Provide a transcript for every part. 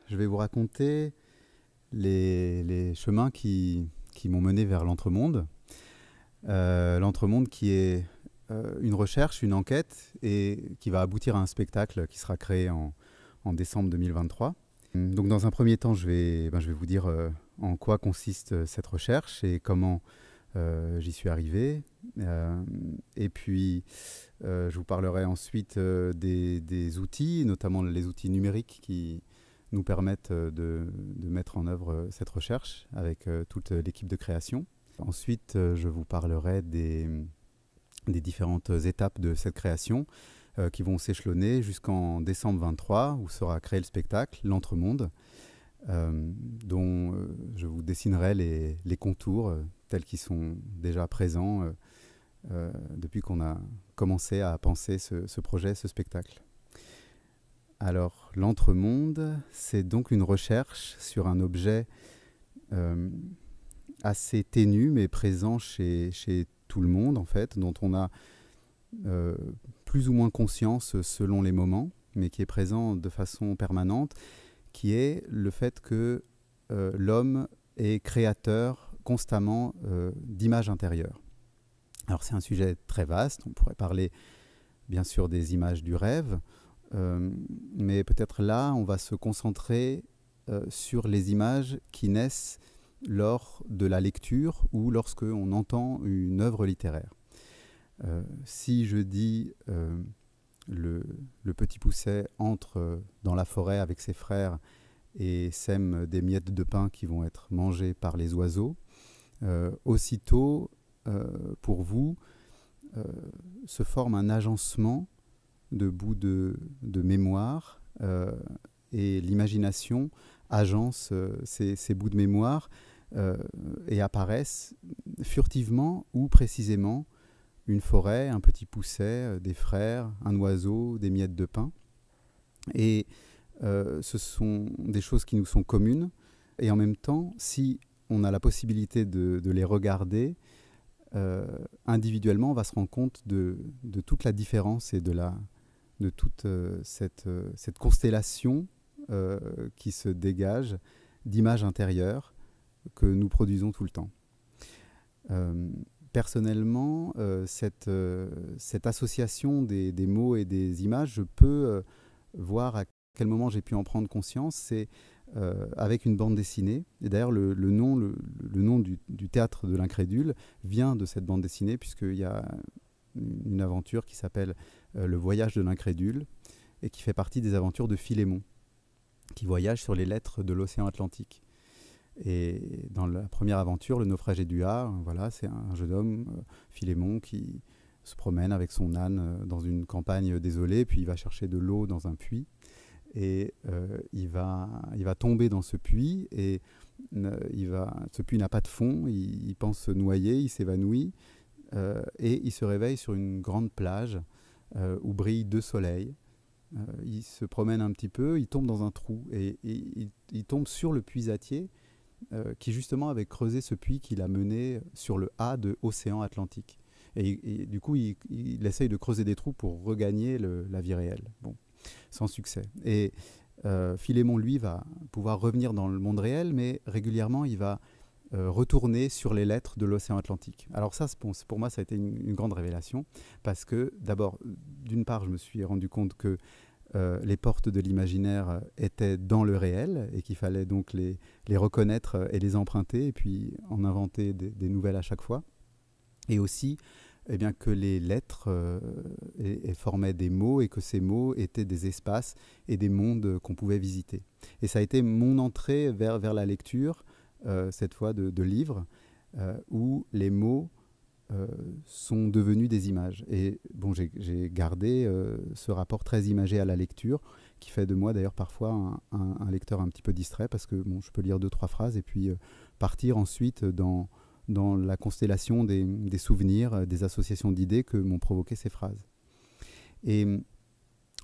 je vais vous raconter les chemins qui m'ont mené vers l'entremonde. L'entremonde qui est une recherche, une enquête et qui va aboutir à un spectacle qui sera créé en décembre 2023. Donc dans un premier temps, je vais vous dire en quoi consiste cette recherche et comment j'y suis arrivé. Et puis, je vous parlerai ensuite des outils, notamment les outils numériques qui nous permettent de mettre en œuvre cette recherche avec toute l'équipe de création. Ensuite, je vous parlerai des différentes étapes de cette création qui vont s'échelonner jusqu'en décembre 23, où sera créé le spectacle, l'Entremonde, dont je vous dessinerai les contours tels qu'ils sont déjà présents depuis qu'on a commencé à penser ce projet, ce spectacle. Alors, l'Entremonde, c'est donc une recherche sur un objet assez ténu, mais présent chez tout le monde, en fait, dont on a plus ou moins conscience selon les moments, mais qui est présent de façon permanente, qui est le fait que l'homme est créateur constamment d'images intérieures. Alors c'est un sujet très vaste, on pourrait parler bien sûr des images du rêve, mais peut-être là on va se concentrer sur les images qui naissent lors de la lecture ou lorsque on entend une œuvre littéraire. Si je dis le petit Pousset entre dans la forêt avec ses frères et sème des miettes de pain qui vont être mangées par les oiseaux, aussitôt, pour vous, se forme un agencement de bouts de mémoire et l'imagination agence ces bouts de mémoire et apparaissent furtivement ou précisément une forêt, un petit Pousset, des frères, un oiseau, des miettes de pain. Et ce sont des choses qui nous sont communes. Et en même temps, si on a la possibilité de les regarder, individuellement, on va se rendre compte de toute la différence et de toute cette constellation qui se dégage d'images intérieures que nous produisons tout le temps. Personnellement, cette association des mots et des images, je peux voir à quel moment j'ai pu en prendre conscience, c'est avec une bande dessinée. Et d'ailleurs, le nom du théâtre de l'incrédule vient de cette bande dessinée, puisqu'il y a une aventure qui s'appelle Le voyage de l'incrédule, et qui fait partie des aventures de Philémon, qui voyage sur les lettres de l'océan Atlantique. Et dans la première aventure, le naufragé du A, voilà, c'est un jeune homme, Philémon, qui se promène avec son âne dans une campagne désolée, puis il va chercher de l'eau dans un puits, et il va tomber dans ce puits, et ce puits n'a pas de fond, il pense se noyer, il s'évanouit, et il se réveille sur une grande plage où brillent deux soleils. Il se promène un petit peu, il tombe dans un trou, et il tombe sur le puisatier, qui justement avait creusé ce puits qu'il a mené sur le A de Océan Atlantique. Et du coup, il essaye de creuser des trous pour regagner la vie réelle. Bon, sans succès. Et Philémon, lui, va pouvoir revenir dans le monde réel, mais régulièrement, il va retourner sur les lettres de l'Océan Atlantique. Alors ça, pour moi, ça a été une grande révélation, parce que d'abord, d'une part, je me suis rendu compte que les portes de l'imaginaire étaient dans le réel et qu'il fallait donc les reconnaître et les emprunter et puis en inventer des nouvelles à chaque fois. Et aussi eh bien, que les lettres formaient des mots et que ces mots étaient des espaces et des mondes qu'on pouvait visiter. Et ça a été mon entrée vers la lecture, cette fois de livres, où les mots sont devenus des images. Et bon, j'ai gardé ce rapport très imagé à la lecture, qui fait de moi d'ailleurs parfois un lecteur un petit peu distrait, parce que bon, je peux lire 2-3 phrases et puis partir ensuite dans la constellation des souvenirs, des associations d'idées que m'ont provoqué ces phrases. Et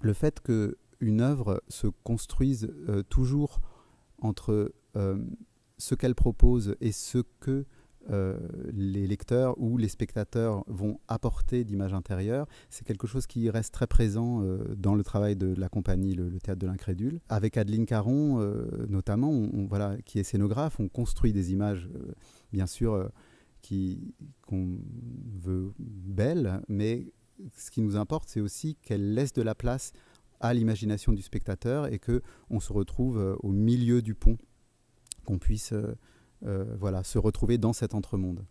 le fait qu'une œuvre se construise toujours entre ce qu'elle propose et ce que les lecteurs ou les spectateurs vont apporter d'images intérieures. C'est quelque chose qui reste très présent dans le travail de la compagnie, le Théâtre de l'Incrédule. Avec Adeline Caron, notamment, voilà, qui est scénographe, on construit des images, bien sûr, qu'on veut belles, mais ce qui nous importe, c'est aussi qu'elle laisse de la place à l'imagination du spectateur et qu'on se retrouve au milieu du pont, qu'on puisse voilà, se retrouver dans cet entremonde.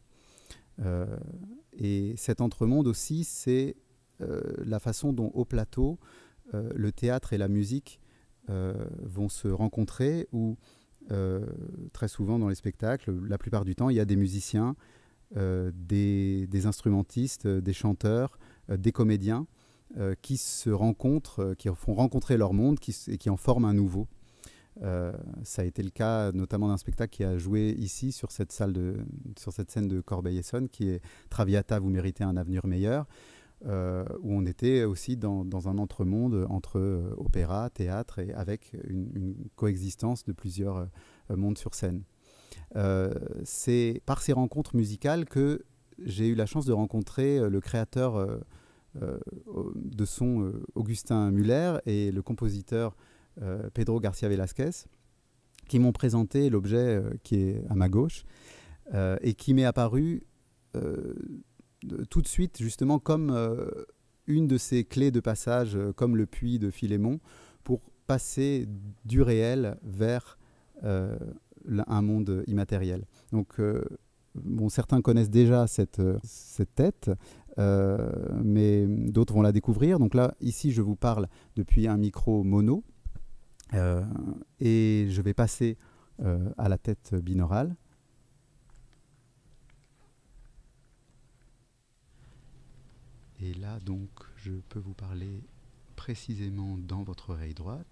Et cet entremonde aussi, c'est la façon dont au plateau, le théâtre et la musique vont se rencontrer, où très souvent dans les spectacles, la plupart du temps, il y a des musiciens, des instrumentistes, des chanteurs, des comédiens qui se rencontrent, qui font rencontrer leur monde et qui en forment un nouveau. Ça a été le cas notamment d'un spectacle qui a joué ici sur cette scène de Corbeil-Essonnes, qui est Traviata, vous méritez un avenir meilleur, où on était aussi dans un entremonde entre opéra, théâtre, et avec une coexistence de plusieurs mondes sur scène. C'est par ces rencontres musicales que j'ai eu la chance de rencontrer le créateur de son, Augustin Müller, et le compositeur Pedro Garcia Velasquez, qui m'ont présenté l'objet qui est à ma gauche et qui m'est apparu tout de suite justement comme une de ces clés de passage, comme le puits de Philémon, pour passer du réel vers un monde immatériel. Donc bon, certains connaissent déjà cette tête, mais d'autres vont la découvrir. Donc là, ici, je vous parle depuis un micro mono, et je vais passer à la tête binaurale. Et là, donc, je peux vous parler précisément dans votre oreille droite.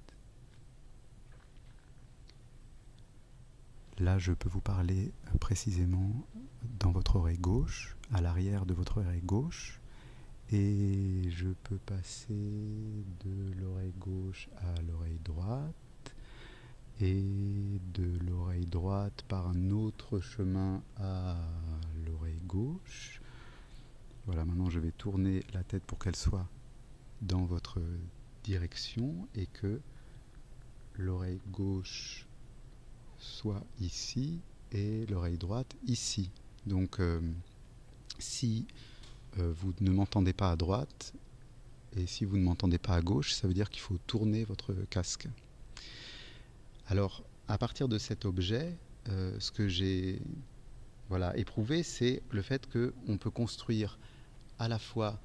Là, je peux vous parler précisément dans votre oreille gauche, à l'arrière de votre oreille gauche. Et je peux passer de l'oreille gauche à l'oreille droite. Et de l'oreille droite par un autre chemin à l'oreille gauche. Voilà, maintenant je vais tourner la tête pour qu'elle soit dans votre direction et que l'oreille gauche soit ici et l'oreille droite ici. Donc si vous ne m'entendez pas à droite et si vous ne m'entendez pas à gauche, ça veut dire qu'il faut tourner votre casque. Alors, à partir de cet objet, ce que j'ai éprouvé, c'est le fait qu'on peut construire à la fois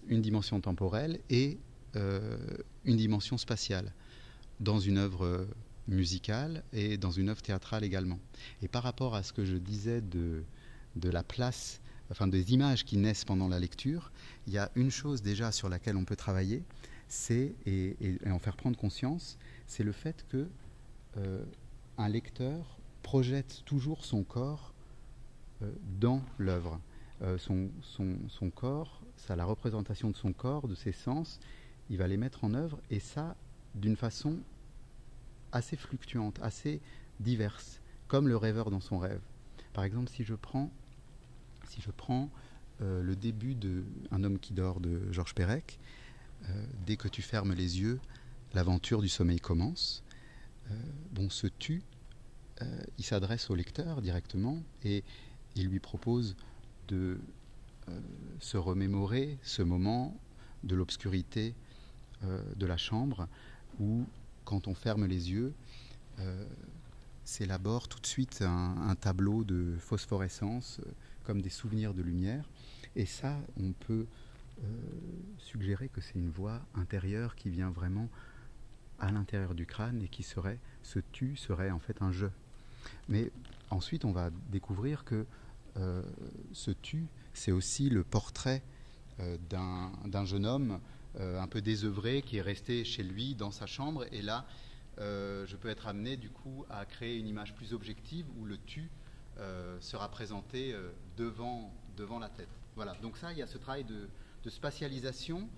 une dimension temporelle et une dimension spatiale dans une œuvre musicale et dans une œuvre théâtrale également. Et par rapport à ce que je disais de la place, enfin des images qui naissent pendant la lecture, il y a une chose déjà sur laquelle on peut travailler, c'est, et en faire prendre conscience, c'est le fait que un lecteur projette toujours son corps dans l'œuvre. Son corps, la représentation de son corps, de ses sens, il va les mettre en œuvre, et ça d'une façon assez fluctuante, assez diverse, comme le rêveur dans son rêve. Par exemple, si je prends le début de Un homme qui dort de Georges Perec, dès que tu fermes les yeux, l'aventure du sommeil commence. Bon, ce tu, il s'adresse au lecteur directement et il lui propose de se remémorer ce moment de l'obscurité de la chambre où, quand on ferme les yeux, s'élabore tout de suite un tableau de phosphorescence comme des souvenirs de lumière. Et ça, on peut suggérer que c'est une voix intérieure qui vient vraiment à l'intérieur du crâne et qui serait, ce tu serait en fait un je. Mais ensuite, on va découvrir que ce tu, c'est aussi le portrait d'un jeune homme un peu désœuvré qui est resté chez lui dans sa chambre, et là je peux être amené du coup à créer une image plus objective où le tu sera présenté devant la tête. Voilà, donc ça, il y a ce travail de spatialisation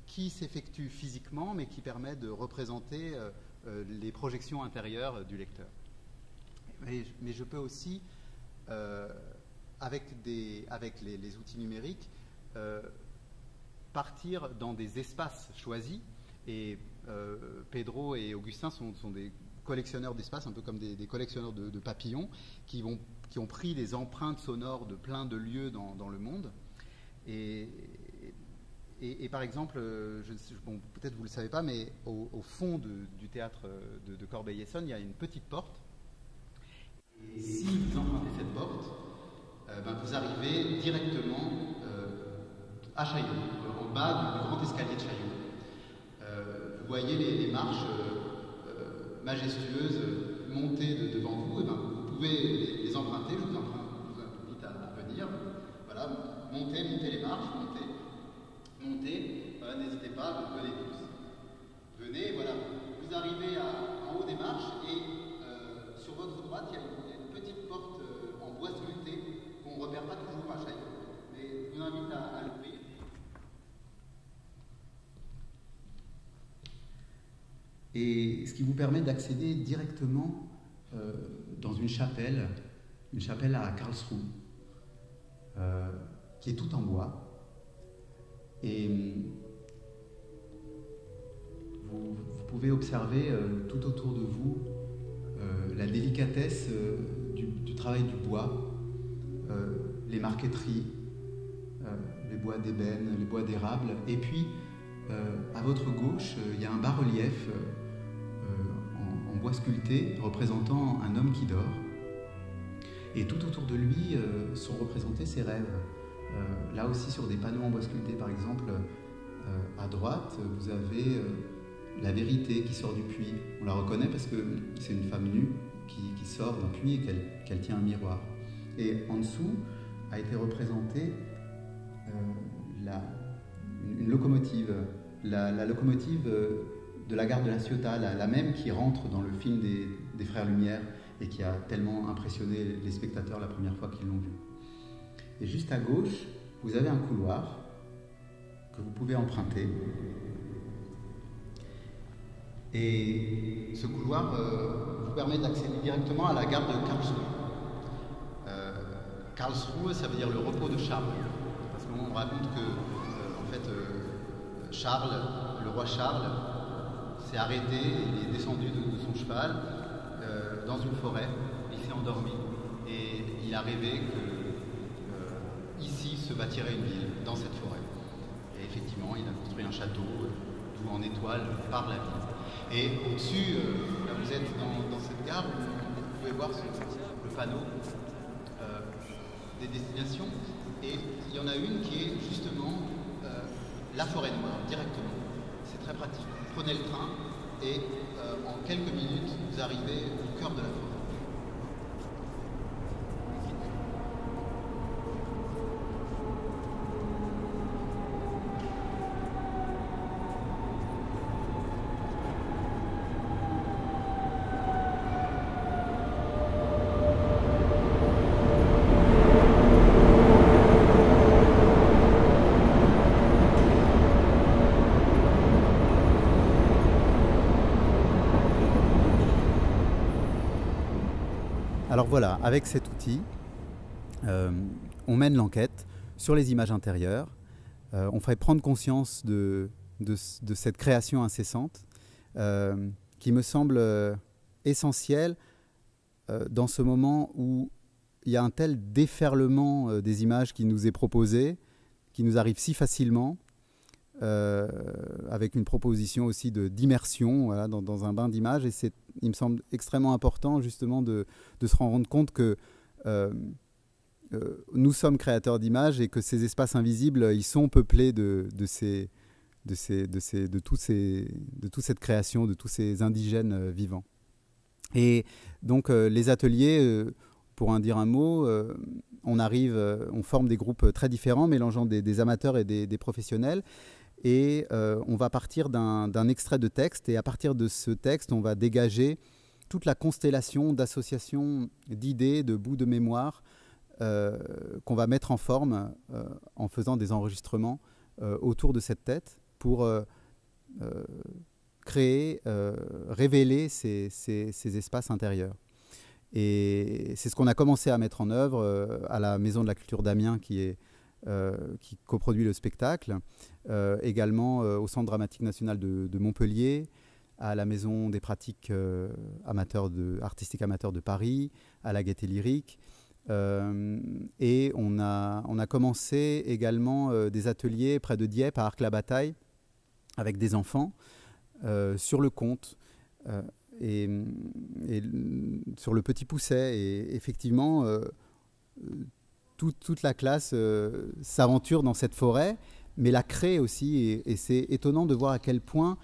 qui s'effectue physiquement mais qui permet de représenter les projections intérieures du lecteur. Mais je peux aussi euh, avec les outils numériques, partir dans des espaces choisis. Et Pedro et Augustin sont des collectionneurs d'espaces, un peu comme des collectionneurs de papillons, qui ont pris les empreintes sonores de plein de lieux dans le monde. Et par exemple, bon, peut-être vous ne le savez pas, mais au fond du théâtre de Corbeil-Essonnes, il y a une petite porte. Et si vous empruntez cette porte, vous arrivez directement à Chaillot, en bas du grand escalier de Chaillot. Vous voyez les marches majestueuses monter devant vous. Vous pouvez les emprunter. Je vous invite à venir. Voilà, montez les marches, montez. Voilà, n'hésitez pas, venez tous. Venez, voilà, vous arrivez en haut des marches et sur votre droite, il y a une petite porte en bois sculpté qu'on ne repère pas toujours à Chaillot. Mais je vous invite à l'ouvrir. Et ce qui vous permet d'accéder directement dans une chapelle à Karlsruhe, qui est toute en bois. Et vous pouvez observer tout autour de vous la délicatesse du travail du bois, les marqueteries, les bois d'ébène, les bois d'érable. Et puis, à votre gauche, il y a un bas-relief en bois sculpté représentant un homme qui dort. Et tout autour de lui sont représentés ses rêves. Là aussi, sur des panneaux en bois sculpté, par exemple, à droite, vous avez la vérité qui sort du puits. On la reconnaît parce que c'est une femme nue qui sort d'un puits et qu'elle tient un miroir. Et en dessous a été représentée une locomotive, la locomotive de la gare de La Ciotat, la même qui rentre dans le film des Frères Lumière et qui a tellement impressionné les spectateurs la première fois qu'ils l'ont vu. Et juste à gauche, vous avez un couloir que vous pouvez emprunter. Et ce couloir vous permet d'accéder directement à la gare de Karlsruhe. Karlsruhe, ça veut dire le repos de Charles. Parce qu'on raconte que, Charles, le roi Charles, s'est arrêté, il est descendu de son cheval dans une forêt, il s'est endormi et il a rêvé que ici se bâtirait une ville, dans cette forêt. Et effectivement, il a construit un château tout en étoile par la ville. Et au-dessus, là vous êtes dans cette gare, vous pouvez voir le panneau des destinations. Et il y en a une qui est justement la forêt noire, directement. C'est très pratique. Vous prenez le train et en quelques minutes, vous arrivez au cœur de la forêt. Alors voilà, avec cet outil, on mène l'enquête sur les images intérieures. On fait prendre conscience de cette création incessante qui me semble essentielle dans ce moment où il y a un tel déferlement des images qui nous est proposé, qui nous arrive si facilement, avec une proposition aussi d'immersion, voilà, dans un bain d'images. Et il me semble extrêmement important justement de se rendre compte que nous sommes créateurs d'images et que ces espaces invisibles, ils sont peuplés de toute cette création, de tous ces indigènes vivants. Et donc les ateliers, pour en dire un mot, on forme des groupes très différents, mélangeant des amateurs et des professionnels. Et on va partir d'un extrait de texte, et à partir de ce texte, on va dégager toute la constellation d'associations d'idées, de bouts de mémoire qu'on va mettre en forme en faisant des enregistrements autour de cette tête pour créer, révéler ces espaces intérieurs. Et c'est ce qu'on a commencé à mettre en œuvre à la Maison de la Culture d'Amiens qui coproduit le spectacle, également au Centre dramatique national de Montpellier, à la Maison des pratiques artistiques amateurs de Paris, à la Gaîté Lyrique. Et on a commencé également des ateliers près de Dieppe, à Arques-la-Bataille, avec des enfants, sur le conte. Et sur le Petit Pousset. Et effectivement, toute la classe s'aventure dans cette forêt, mais la crée aussi. Et c'est étonnant de voir à quel point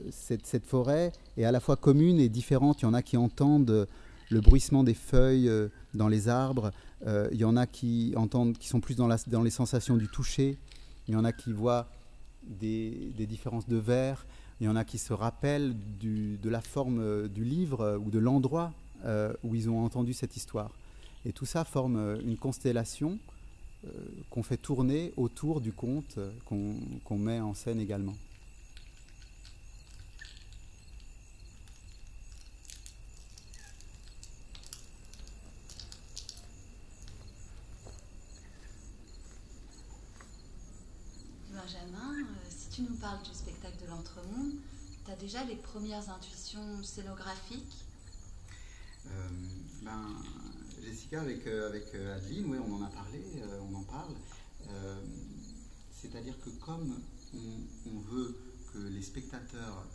cette forêt est à la fois commune et différente. Il y en a qui entendent le bruissement des feuilles dans les arbres. Il y en a qui sont plus dans les sensations du toucher. Il y en a qui voient des différences de verre. Il y en a qui se rappellent de la forme du livre ou de l'endroit où ils ont entendu cette histoire. Et tout ça forme une constellation qu'on fait tourner autour du conte qu'on met en scène également. Benjamin, si tu nous parles du spectacle de l'Entremonde, tu as déjà les premières intuitions scénographiques? Jessica, avec Adeline, oui, on en a parlé, on en parle. C'est-à-dire que comme on veut que les spectateurs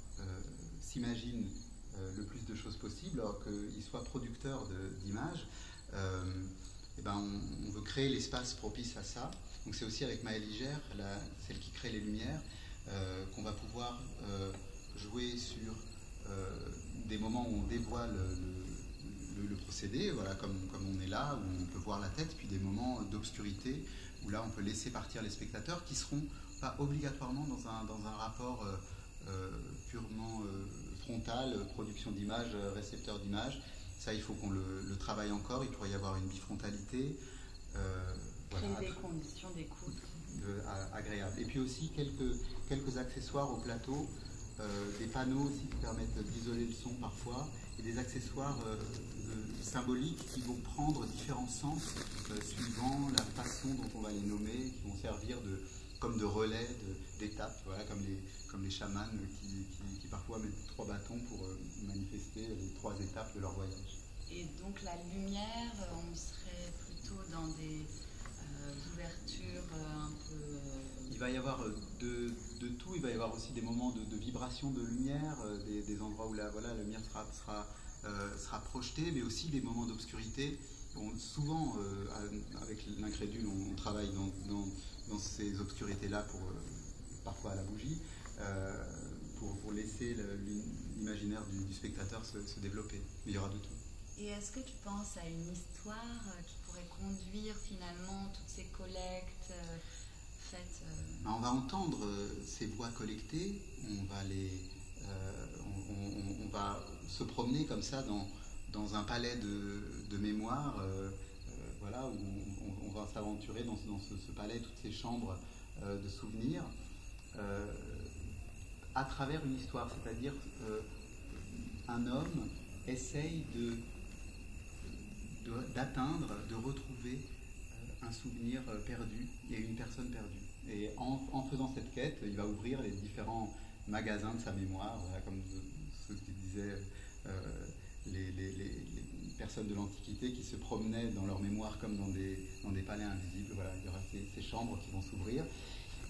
s'imaginent le plus de choses possibles, alors qu'ils soient producteurs d'images, on veut créer l'espace propice à ça. Donc c'est aussi avec Maëlle Iger, celle qui crée les lumières, qu'on va pouvoir jouer sur des moments où on dévoile le procédé, voilà, comme on est là, où on peut voir la tête, puis des moments d'obscurité, où là on peut laisser partir les spectateurs, qui ne seront pas obligatoirement dans un rapport purement frontal, production d'images, récepteur d'images. Ça, il faut qu'on le travaille encore, il pourrait y avoir une bifrontalité. Voilà, des conditions d'écoute agréables. Et puis aussi quelques accessoires au plateau, des panneaux aussi qui permettent d'isoler le son parfois, et des accessoires symboliques qui vont prendre différents sens suivant la façon dont on va les nommer, qui vont servir comme de relais, d'étapes, voilà, comme les chamans qui parfois mettent 3 bâtons pour manifester les 3 étapes de leur voyage. Et donc la lumière, on serait plutôt dans des ouvertures un peu... Il va y avoir de tout, il va y avoir aussi des moments de vibration de lumière, des endroits où la lumière sera projetée, mais aussi des moments d'obscurité. Bon, souvent, avec l'incrédule, on travaille dans ces obscurités-là, parfois à la bougie, pour laisser l'imaginaire du spectateur se développer. Mais il y aura de tout. Et est-ce que tu penses à une histoire qui pourrait conduire finalement toutes ces collectes faites On va entendre ces voix collectées, on va se promener comme ça dans un palais de mémoire, voilà, où on va s'aventurer dans ce palais, toutes ces chambres de souvenirs, à travers une histoire, c'est-à-dire un homme essaye d'atteindre, de retrouver un souvenir perdu et une personne perdue. Et en faisant cette quête, il va ouvrir les différents magasins de sa mémoire, voilà, comme ce que disaient les personnes de l'Antiquité qui se promenaient dans leur mémoire comme dans des palais invisibles. Voilà, il y aura ces chambres qui vont s'ouvrir.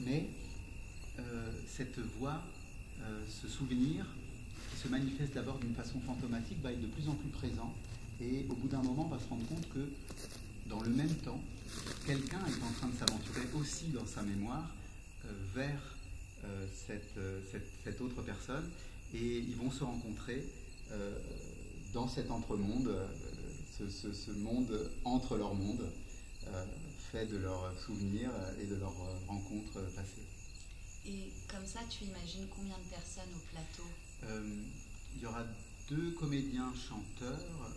Mais cette voix, ce souvenir, qui se manifeste d'abord d'une façon fantomatique, va être de plus en plus présent. Et au bout d'un moment, on va se rendre compte que dans le même temps, quelqu'un est en train de s'aventurer aussi dans sa mémoire vers cette autre personne, et ils vont se rencontrer dans cet entremonde, ce monde entre leurs mondes, fait de leurs souvenirs et de leurs rencontres passées. Et comme ça, tu imagines combien de personnes au plateau? Il y aura 2 comédiens chanteurs,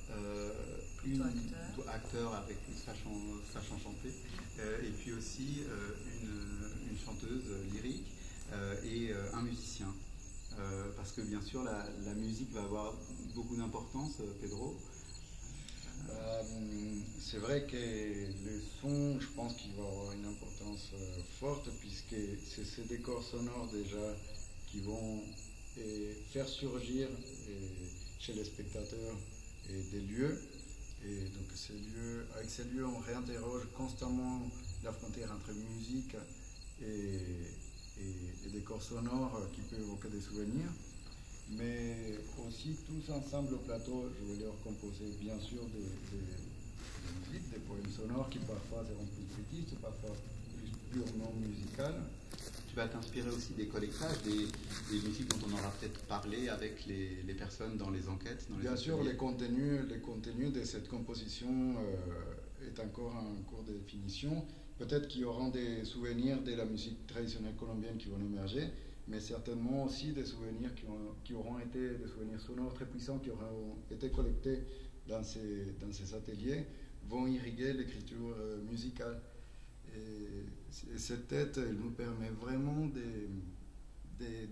acteur avec sachant chanter, et puis aussi une chanteuse lyrique et un musicien. Parce que bien sûr la musique va avoir beaucoup d'importance, Pedro. c'est vrai que le son, je pense qu'il va avoir une importance forte, puisque c'est ces décors sonores déjà qui vont faire surgir chez les spectateurs des lieux. Et donc avec ces lieux, on réinterroge constamment la frontière entre musique et décors sonores qui peuvent évoquer des souvenirs. Mais aussi tous ensemble au plateau, je vais leur composer bien sûr des musiques, des poèmes sonores qui parfois seront plus bêtises, parfois plus purement musicales. Tu vas t'inspirer aussi des collectages, des musiques dont on aura peut-être parlé avec les personnes dans les enquêtes, dans les Bien sûr, ateliers. les contenus de cette composition est encore en cours de définition. Peut-être qu'il y aura des souvenirs de la musique traditionnelle colombienne qui vont émerger, mais certainement aussi des souvenirs qui auront été des souvenirs sonores très puissants qui auront été collectés dans ces ateliers, vont irriguer l'écriture musicale. Et cette tête, elle nous permet vraiment de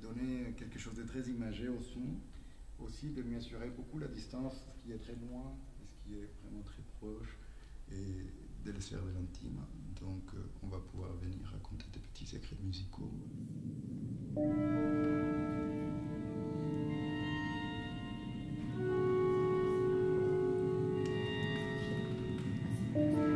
donner quelque chose de très imagé au son, aussi de mesurer beaucoup la distance, ce qui est très loin et ce qui est vraiment très proche, et de le faire de l'intime. Donc on va pouvoir venir raconter des petits secrets musicaux. Merci.